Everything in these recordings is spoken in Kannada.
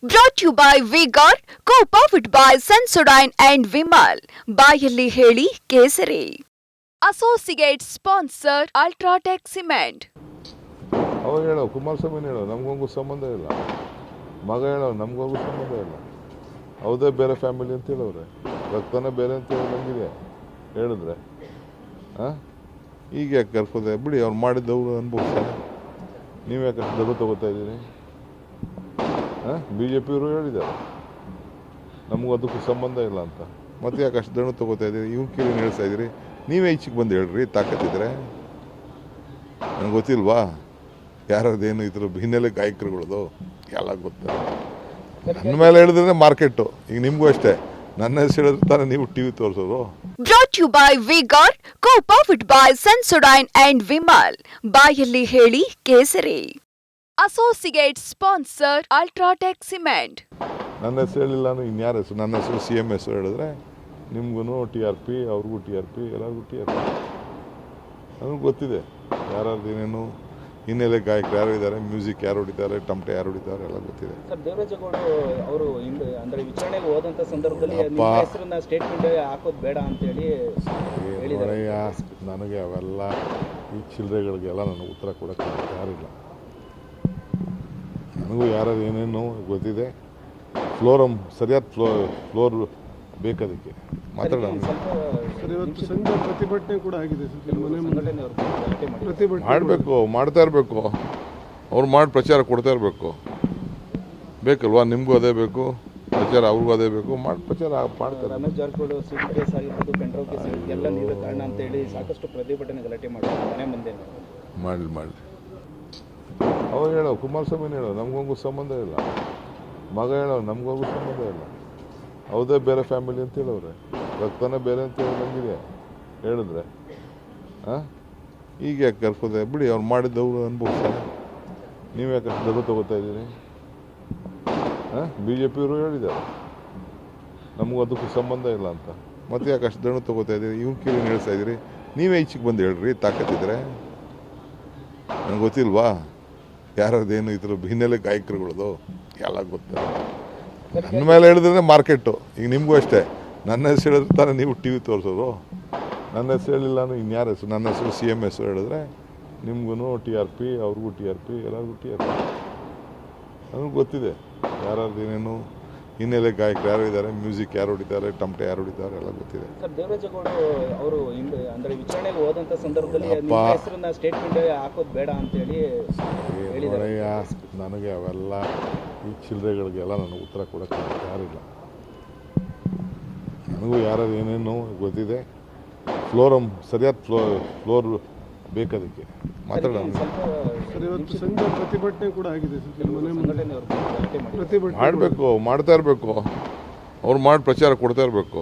Brought to you by Vigor, co-powered by Sensodyne and Vimal. ಬಾಯಲ್ಲಿ ಹೇಳಿ ಕೇಸರಿ. Associate sponsor Ultratech Cement. ಅವಾಗ ಹೇಳೋ ಕುಮಾರಸ್ವಾಮಿನ ಹೇಳೋ ನಮಗೊಂಗೂ ಸಂಬಂಧ ಇಲ್ಲ. ಮಗ ಹೇಳೋ ನಮಗೊಂಗೂ ಸಂಬಂಧ ಇಲ್ಲ. ಹೌದೇ ಬೇರೆ ಫ್ಯಾಮಿಲಿ ಅಂತ ಹೇಳೋರೆ, ರಕ್ತನೇ ಬೇರೆ ಅಂತ ಹೇಳಂಗಿದೆ ಹೇಳಿದ್ರೆ ಈಗ ಯಾಕೆ ಕರ್ಕೋದೆ ಬಿಡಿ, ಅವ್ರು ಮಾಡಿದ್ದವ್ರು ಅನ್ಭವಿಸ್ತಾರೆ. ನೀವು ಯಾಕೆ ದೊಡ್ಡ ತಗೋತಾ ಇದ್ದೀರಿ? ಬಿ ಜೆ ಪಿಯವರು ಹೇಳಿದ್ದಾರೆ ನಮಗೂ ಅದಕ್ಕೂ ಸಂಬಂಧ ಇಲ್ಲ ಅಂತ, ಮತ್ತೆ ಯಾಕೆ ಅಷ್ಟು ದಣ್ಣು ತೊಗೋತಾ ಇದ್ದೀರಿ? ಇವ್ರು ಕೇಳಿ ಹೇಳ್ತಾ ಇದ್ದೀರಿ. ನೀವೇ ಈಚೆಗೆ ಬಂದು ಹೇಳ್ರಿ ತಾಕತ್ತಿದ್ರೆ. ನನಗೆ ಗೊತ್ತಿಲ್ವಾ ಯಾರದೇನು ಇದ್ರ ಹಿನ್ನೆಲೆ ಗಾಯಕರುಗಳದು ಎಲ್ಲ ಗೊತ್ತ. ನನ್ನ ಮೇಲೆ ಹೇಳಿದ್ರೆ ಮಾರ್ಕೆಟು. ಈಗ ನಿಮಗೂ ಅಷ್ಟೇ, ನನ್ನ ಹೆಸರು ಹೇಳಿದ್ರೆ ತಾನೇ ನೀವು ಟಿ ವಿ ತೋರಿಸೋದು. Brought to you by Vigor, co-powered by Sensodyne and Vimal. ಬಾಯಲ್ಲಿ ಹೇಳಿ ಕೇಸರಿ. Associate sponsor Ultratech Cement. ನನ್ನ ಹೆಸರು ಹೇಳಿಲ್ಲ ಅಂದ್ರೆ ಇನ್ಯಾರ ಹೆಸರು? ನನ್ನ ಹೆಸರು ಸಿ ಎಮ್ ಹೆಸರು ಹೇಳಿದ್ರೆ ನಿಮ್ಗೂ ಟಿ ಆರ್ ಪಿ, ಅವ್ರಿಗೂ ಟಿ ಆರ್ ಪಿ, ಎಲ್ಲರಿಗೂ ಟಿ ಆರ್ ಪಿ. ನನಗೆ ಗೊತ್ತಿದೆ ಯಾರ್ದು ಏನೇನು ಹಿನ್ನೆಲೆ ಗಾಯಕರು ಯಾರು ಇದ್ದಾರೆ, ಮ್ಯೂಸಿಕ್ ಯಾರು ಹೊಡಿತಾರೆ, ಟಮಟೆ ಯಾರು ಹೊಡಿತಾರೆ ಎಲ್ಲ ಗೊತ್ತಿದೆ. ಸರ್, ದೇವರಾಜೇಗೌಡ ಅವರು ಅಂದರೆ ವಿಚಾರಣೆಗೆ ಹೋದಂಥ ಸಂದರ್ಭದಲ್ಲಿ ಹೆಸರನ್ನ ಸ್ಟೇಟ್ಮೆಂಟ್ ಹಾಕೋದು ಬೇಡ ಅಂತೇಳಿ ಹೇಳಿದ್ದಾರೆ. ನನಗೆ ಅವೆಲ್ಲ ಈ ಚಿಲ್ಲರೆಗಳಿಗೆಲ್ಲ ನನಗೆ ಉತ್ತರ ಕೊಡೋಕ್ಕೆ ಯಾರಿಲ್ಲ. ನನಗೂ ಯಾರು ಏನೇನು ಗೊತ್ತಿದೆ. ಫ್ಲೋರಮ್ ಸರಿಯಾದ ಫ್ಲೋರ್ ಬೇಕದಕ್ಕೆ ಮಾತಾಡೋಣ. ಪ್ರತಿಭಟನೆ ಕೂಡ ಆಗಿದೆ. ಮಾಡಬೇಕು, ಮಾಡ್ತಾ ಇರಬೇಕು. ಅವ್ರು ಮಾಡಿ ಪ್ರಚಾರ ಕೊಡ್ತಾ ಇರಬೇಕು. ಬೇಕಲ್ವಾ? ನಿಮಗೂ ಅದೇ ಬೇಕು ಪ್ರಚಾರ, ಅವ್ರಿಗೂ ಅದೇ ಬೇಕು. ಮಾಡಿ ಪ್ರಚಾರ ಮಾಡ್ತಾರೆ. ರಮೇಶ್ ಜಾರಕಿಹೊಳಿ ಸಿಟಿ ಕೇಸ್ ಆಗಿರ್ಬೋದು, ಪೆಂಡ್ರವ್ ಕೇಸ್ ಎಲ್ಲ ನೀವೇ ಕಾರಣ ಅಂತೇಳಿ ಸಾಕಷ್ಟು ಪ್ರತಿಭಟನೆ ಗಲಾಟೆ ಮಾಡ್ತಾರೆ ಮನೆ ಮುಂದೆ. ಮಾಡಲಿ ಅವಾಗ ಹೇಳೋ ಕುಮಾರಸ್ವಾಮಿನ ಹೇಳೋ ನಮಗೊಂಗೂ ಸಂಬಂಧ ಇಲ್ಲ. ಮಗ ಹೇಳೋ ನಮಗೊಂಗೂ ಸಂಬಂಧ ಇಲ್ಲ. ಹೌದೇ ಬೇರೆ ಫ್ಯಾಮಿಲಿ ಅಂತ ಹೇಳೋರೆ, ರಕ್ತನೇ ಬೇರೆ ಅಂತ ಹೇಳಂಗಿದೆ ಹೇಳಿದ್ರೆ ಈಗ ಯಾಕೆ ಕರ್ಕೋದೆ ಬಿಡಿ, ಅವ್ರು ಮಾಡಿದ್ದವ್ರು ಅನ್ಭವಿಸ್ತಾರೆ. ನೀವು ಯಾಕೆ ದೊಡ್ಡ ತಗೋತಾ ಇದ್ದೀರಿ? ಬಿ ಜೆ ಪಿಯವರು ಹೇಳಿದ್ದಾರೆ ನಮಗೂ ಅದಕ್ಕೂ ಸಂಬಂಧ ಇಲ್ಲ ಅಂತ, ಮತ್ತೆ ಯಾಕೆ ಅಷ್ಟು ದಣ್ಣು ತಗೋತಾ ಇದ್ದೀರಿ? ಇವ್ರು ಕೇಳಿ ಹೇಳ್ತಾ ಇದ್ದೀರಿ. ನೀವೇ ಈಚೆಗೆ ಬಂದು ಹೇಳ್ರಿ ತಾಕತ್ತಿದ್ರೆ. ನನಗೆ ಗೊತ್ತಿಲ್ವಾ ಯಾರದೇನು ಇದ್ರ ಹಿನ್ನೆಲೆ ಗಾಯಕರುಗಳದು ಎಲ್ಲ ಗೊತ್ತ. ನನ್ನ ಮೇಲೆ ಹೇಳಿದ್ರೆ ಮಾರ್ಕೆಟು. ಈಗ ನಿಮಗೂ ಅಷ್ಟೇ, ನನ್ನ ಹೆಸರು ಹೇಳಿದ್ರೆ ತಾನೇ ನೀವು ಟಿ ವಿ ತೋರಿಸೋದು. ನನ್ನ ಹೆಸರು ಹೇಳಿಲ್ಲ ಅಂದ್ರೆ ಇನ್ಯಾರ ಹೆಸರು? ನನ್ನ ಹೆಸರು ಸಿ ಎಮ್ ಹೆಸರು ಹೇಳಿದ್ರೆ ನಿಮ್ಗೂ ಟಿ ಆರ್ ಪಿ, ಅವ್ರಿಗೂ ಟಿ ಆರ್ ಪಿ, ಎಲ್ಲರಿಗೂ ಟಿ ಆರ್ ಪಿ. ನನಗೆ ಗೊತ್ತಿದೆ ಯಾರ್ದು ಏನೇನು ಹಿನ್ನೆಲೆ ಗಾಯಕರು ಯಾರು ಇದ್ದಾರೆ, ಮ್ಯೂಸಿಕ್ ಯಾರು ಹೊಡಿತಾರೆ, ಟಮಟೆ ಯಾರು ಹೊಡಿತಾರೆ ಎಲ್ಲ ಗೊತ್ತಿದೆ. ಸರ್, ದೇವರಾಜೇಗೌಡ ಅವರು ಅಂದರೆ ವಿಚಾರಣೆಗೆ ಹೋದಂಥ ಸಂದರ್ಭದಲ್ಲಿ ಹೆಸರನ್ನ ಸ್ಟೇಟ್ಮೆಂಟ್ ಹಾಕೋದು ಬೇಡ ಅಂತೇಳಿ ಹೇಳಿದ್ದಾರೆ. ನನಗೆ ಅವೆಲ್ಲ ಈ ಚಿಲ್ಲರೆಗಳಿಗೆಲ್ಲ ನನಗೆ ಉತ್ತರ ಕೊಡೋಕ್ಕೆ ಯಾರಿಲ್ಲ. ನನಗೂ ಯಾರು ಏನೇನು ಗೊತ್ತಿದೆ. ಫ್ಲೋರಮ್ ಸರಿಯಾದ ಫ್ಲೋರ್ ಬೇಕದಕ್ಕೆ ಮಾತಾಡೋಣ. ಪ್ರತಿಭಟನೆ ಕೂಡ ಆಗಿದೆ. ಮಾಡಬೇಕು, ಮಾಡ್ತಾ ಇರಬೇಕು. ಅವ್ರು ಮಾಡಿ ಪ್ರಚಾರ ಕೊಡ್ತಾ ಇರಬೇಕು.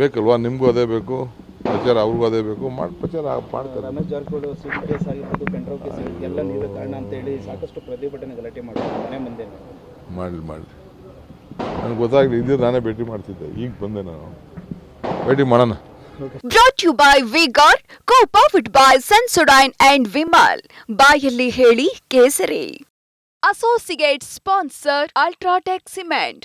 ಬೇಕಲ್ವಾ? ನಿಮಗೂ ಅದೇ ಬೇಕು ಪ್ರಚಾರ, ಅವ್ರಿಗೂ ಅದೇ ಬೇಕು. ಮಾಡಿ ಪ್ರಚಾರ ಮಾಡ್ತಾರೆ. ರಮೇಶ್ ಜಾರಕಿಹೊಳಿ ಸಿಟಿ ಕೇಸ್ ಆಗಿರ್ಬೋದು, ಪೆಂಡ್ರವ್ ಕೇಸ್ ಎಲ್ಲ ನೀವೇ ಕಾರಣ ಅಂತೇಳಿ ಸಾಕಷ್ಟು ಪ್ರತಿಭಟನೆ ಗಲಾಟೆ ಮಾಡ್ತಾರೆ ಮನೆ ಮುಂದೆ. ಮಾಡಲಿ ನನಗೆ ಗೊತ್ತಾಗಲಿ ಇದ್ದಿದ್ದು ನಾನೇ ಭೇಟಿ ಮಾಡ್ತಿದ್ದೆ. ಈಗ ಬಂದೆ ನಾನು, ಭೇಟಿ ಮಾಡೋಣ. Brought to you by Vigor, co-powered by Sensodyne and Vimal. ಬಾಯಲ್ಲಿ ಹೇಳಿ ಕೇಸರಿ. Associate sponsor Ultratech Cement.